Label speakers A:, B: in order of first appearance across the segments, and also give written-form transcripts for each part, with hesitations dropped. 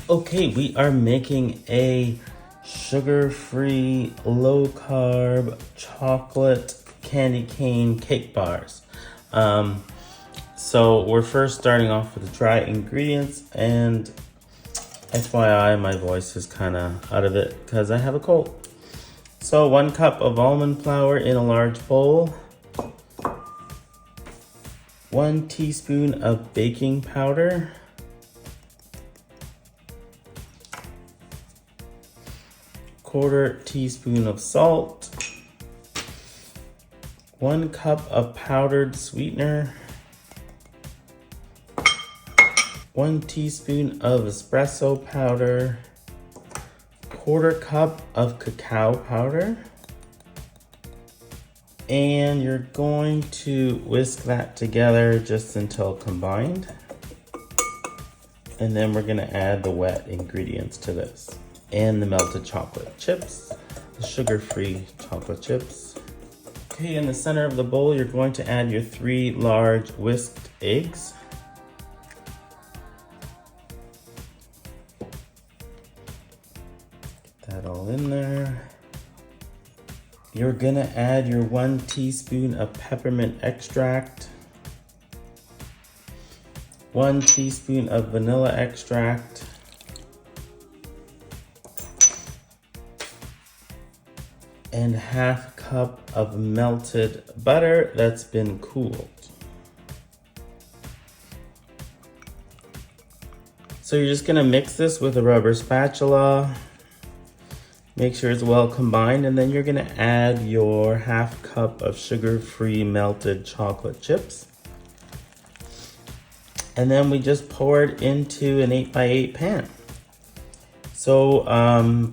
A: Okay, we are making a sugar-free, low-carb chocolate candy cane cake bars. So we're first starting off with the dry ingredients, and FYI, my voice is kind of out of it because I have a cold. So 1 cup of almond flour in a large bowl, 1 teaspoon of baking powder, 1/4 teaspoon of salt, 1 cup of powdered sweetener, 1 teaspoon of espresso powder, 1/4 cup of cacao powder, and you're going to whisk that together just until combined. And then we're gonna add the wet ingredients to this. And the melted chocolate chips, the sugar-free chocolate chips. Okay, in the center of the bowl, you're going to add your 3 large whisked eggs. Get that all in there. You're gonna add your 1 teaspoon of peppermint extract, 1 teaspoon of vanilla extract, and 1/2 cup of melted butter that's been cooled. So you're just gonna mix this with a rubber spatula, make sure it's well combined, and then you're gonna add your 1/2 cup of sugar-free melted chocolate chips. And then we just pour it into an 8x8 pan. So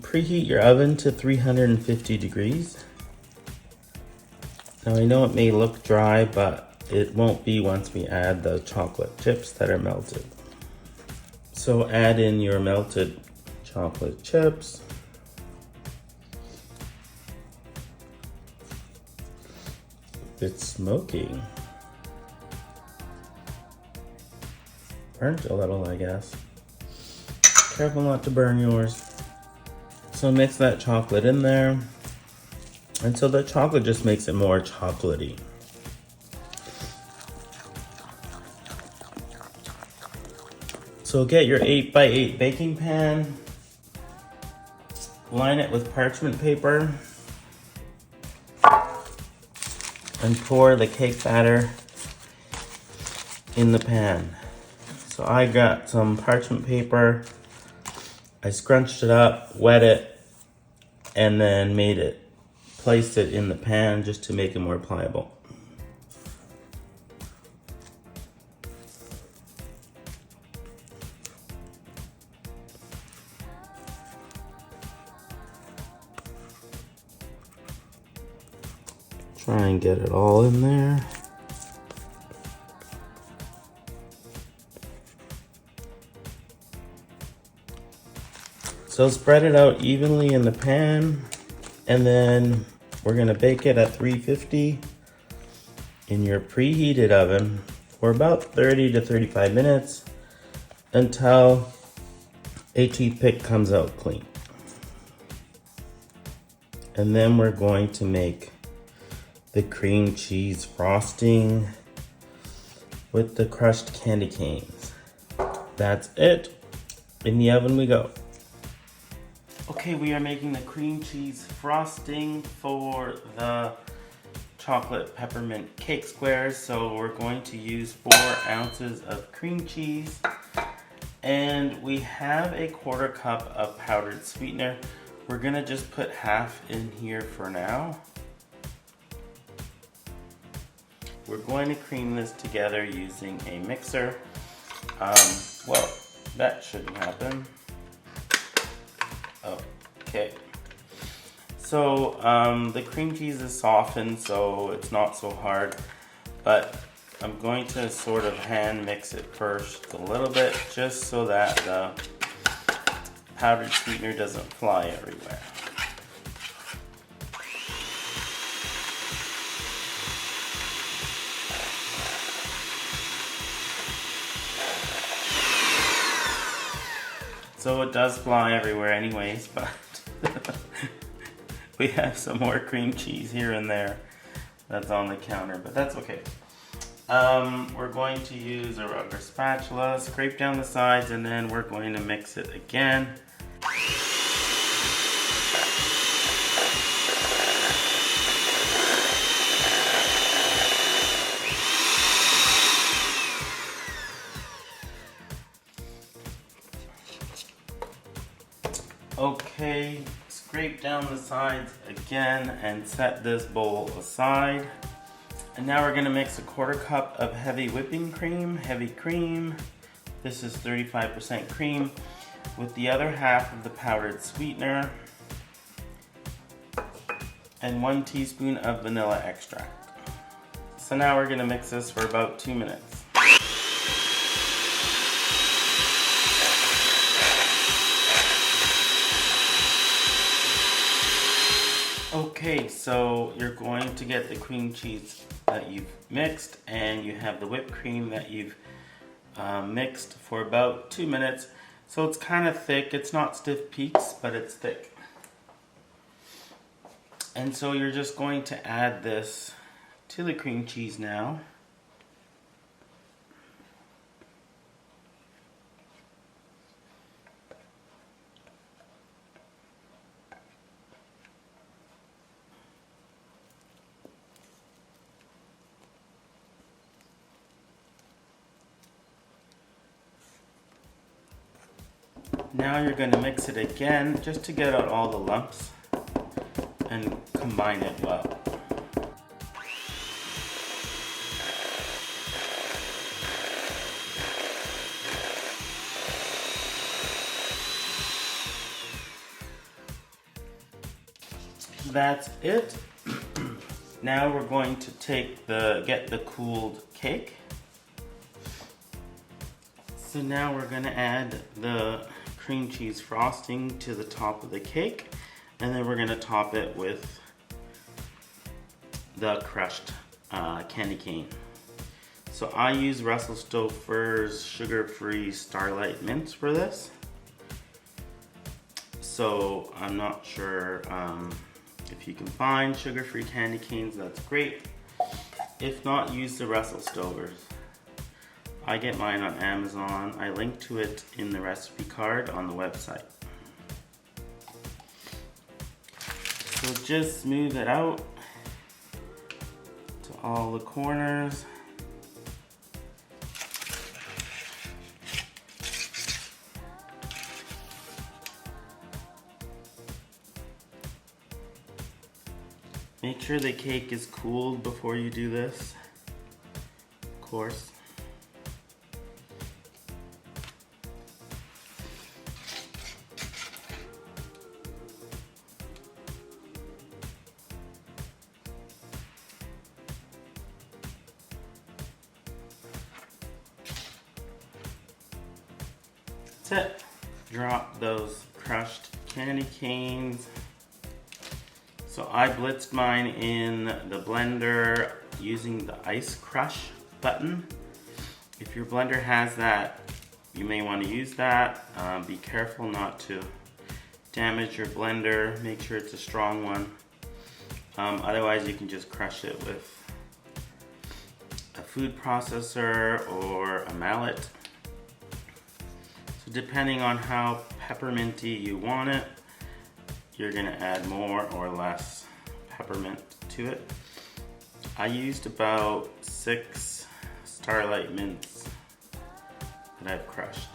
A: preheat your oven to 350 degrees. Now I know it may look dry, but it won't be once we add the chocolate chips that are melted. So add in your melted chocolate chips. It's smoky. Burnt a little, I guess. Careful not to burn yours. So mix that chocolate in there until the chocolate just makes it more chocolatey. So get your 8x8 baking pan, line it with parchment paper, and pour the cake batter in the pan. So I got some parchment paper, I scrunched it up, wet it, and then placed it in the pan just to make it more pliable. Try and get it all in there. So spread it out evenly in the pan, and then we're gonna bake it at 350 in your preheated oven for about 30 to 35 minutes until a toothpick comes out clean. And then we're going to make the cream cheese frosting with the crushed candy canes. That's it. In the oven we go. Okay, we are making the cream cheese frosting for the chocolate peppermint cake squares. So we're going to use 4 ounces of cream cheese, and we have a 1/4 cup of powdered sweetener. We're gonna just put 1/2 in here for now. We're going to cream this together using a mixer. Well, that shouldn't happen. Okay. So the cream cheese is softened, so it's not so hard, but I'm going to sort of hand mix it first a little bit, just so that the powdered sweetener doesn't fly everywhere. So it does fly everywhere anyways, but we have some more cream cheese here and there that's on the counter, but that's okay. We're going to use a rubber spatula, scrape down the sides, and then we're going to mix it again. Okay, scrape down the sides again and set this bowl aside. And now we're gonna mix a 1/4 cup of heavy whipping cream, heavy cream. This is 35% cream with the other half of the powdered sweetener and 1 teaspoon of vanilla extract. So now we're gonna mix this for about 2 minutes. Okay, so you're going to get the cream cheese that you've mixed, and you have the whipped cream that you've mixed for about 2 minutes. So it's kind of thick. It's not stiff peaks, but it's thick. And so you're just going to add this to the cream cheese now. Now you're going to mix it again just to get out all the lumps and combine it well. That's it. Now we're going to get the cooled cake. So now we're going to add the cream cheese frosting to the top of the cake, and then we're going to top it with the crushed candy cane. So I use Russell Stouffer's sugar-free Starlight Mints for this. So I'm not sure if you can find sugar-free candy canes, that's great. If not, use the Russell Stouffer's. I get mine on Amazon. I link to it in the recipe card on the website. So just smooth it out to all the corners. Make sure the cake is cooled before you do this, of course. That's it. Drop those crushed candy canes. So I blitzed mine in the blender using the ice crush button. If your blender has that, you may want to use that. Be careful not to damage your blender. Make sure it's a strong one. Otherwise you can just crush it with a food processor or a mallet. So depending on how pepperminty you want it, you're gonna add more or less peppermint to it. I used about 6 Starlight Mints that I've crushed.